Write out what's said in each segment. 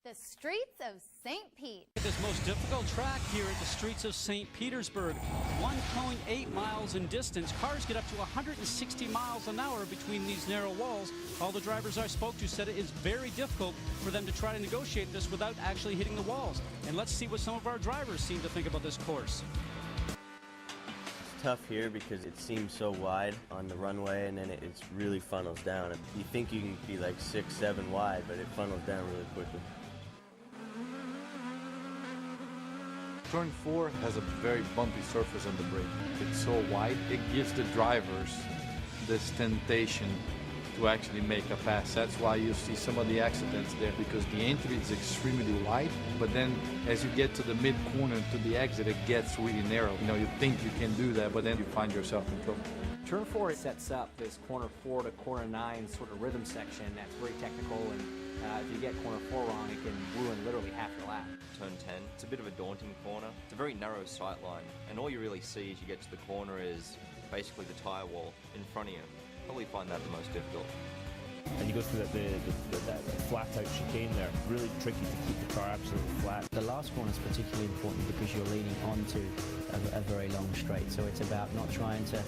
The streets of St. Pete. This most difficult track here at the streets of St. Petersburg. 1.8 miles in distance. Cars get up to 160 miles an hour between these narrow walls. All the drivers I spoke to said it is very difficult for them to try to negotiate this without actually hitting the walls. And let's see what some of our drivers seem to think about this course. It's tough here because it seems so wide on the runway, and then it really funnels down. You think you can be like 6, 7 wide, but it funnels down really quickly. Turn 4 has a very bumpy surface on the brake. It's so wide, it gives the drivers this temptation to actually make a pass. That's why you see some of the accidents there, because the entry is extremely wide, but then as you get to the mid-corner to the exit, it gets really narrow. You know, you think you can do that, but then you find yourself in trouble. Turn 4 sets up this corner 4 to corner 9 sort of rhythm section that's very technical, and if you get corner 4 wrong, it can ruin literally half your lap. Turn 10, it's a bit of a daunting corner. It's a very narrow sight line, and all you really see as you get to the corner is basically the tyre wall in front of you. Probably find that the most difficult. And you go through that flat-out chicane there. Really tricky to keep the car absolutely flat. The last corner is particularly important because you're leading onto a very long straight. So it's about not trying to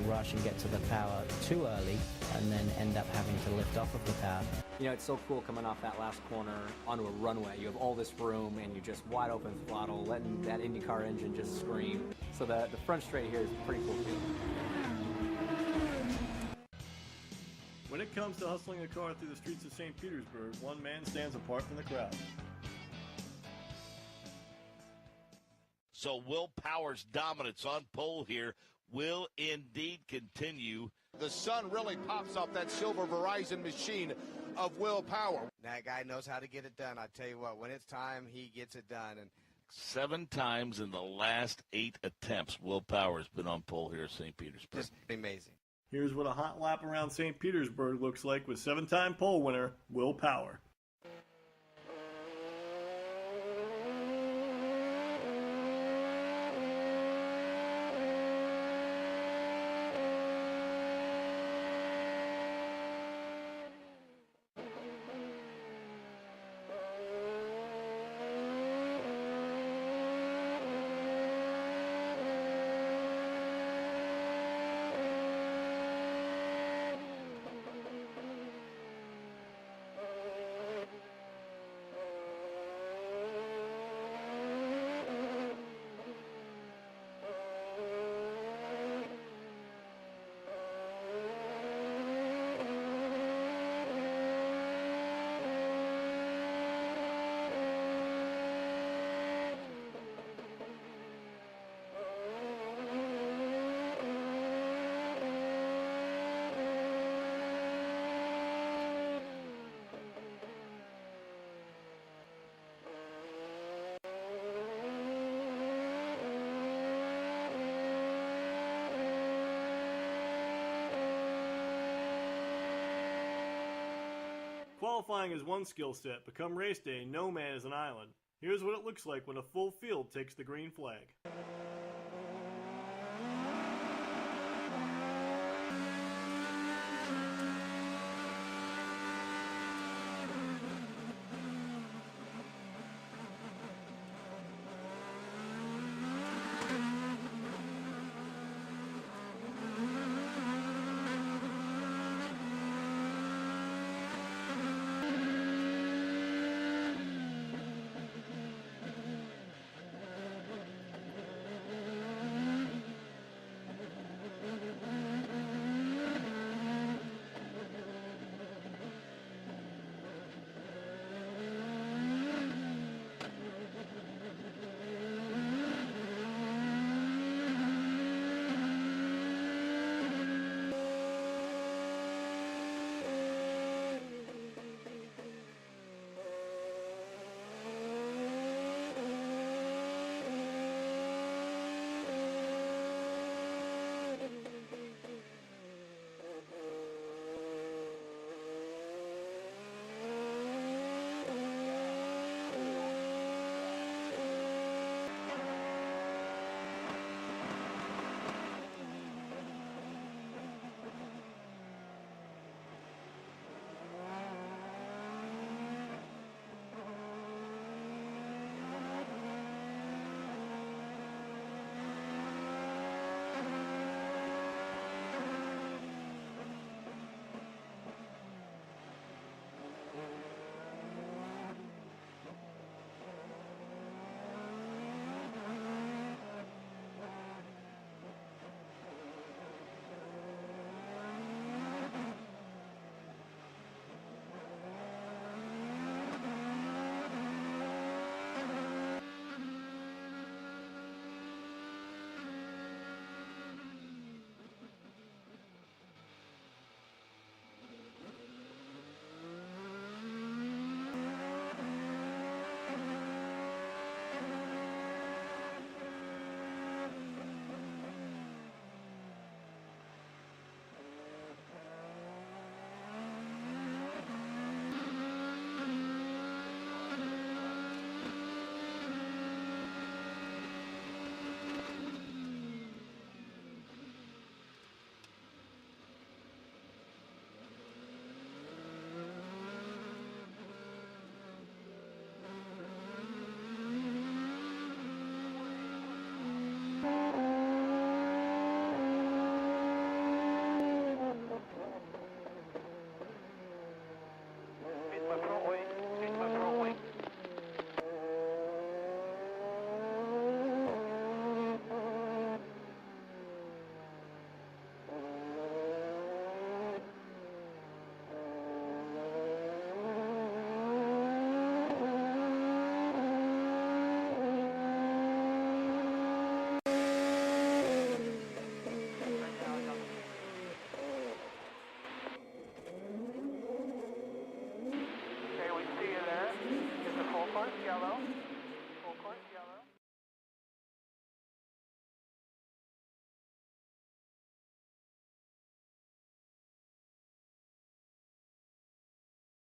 rush and get to the power too early and then end up having to lift off of the power. You know, it's so cool coming off that last corner onto a runway. You have all this room and you're just wide open throttle, letting that IndyCar engine just scream. So the front straight here is pretty cool too. When it comes to hustling a car through the streets of St. Petersburg, one man stands apart from the crowd. So Will Power's dominance on pole here will indeed continue. The sun really pops off that silver Verizon machine of Will Power. That guy knows how to get it done. I tell you what, when it's time, he gets it done. And 7 times in the last 8 attempts, Will Power's been on pole here at St. Petersburg. Just amazing. Here's what a hot lap around St. Petersburg looks like with 7-time pole winner Will Power. Qualifying is one skill set, but come race day, no man is an island. Here's what it looks like when a full field takes the green flag. Hello?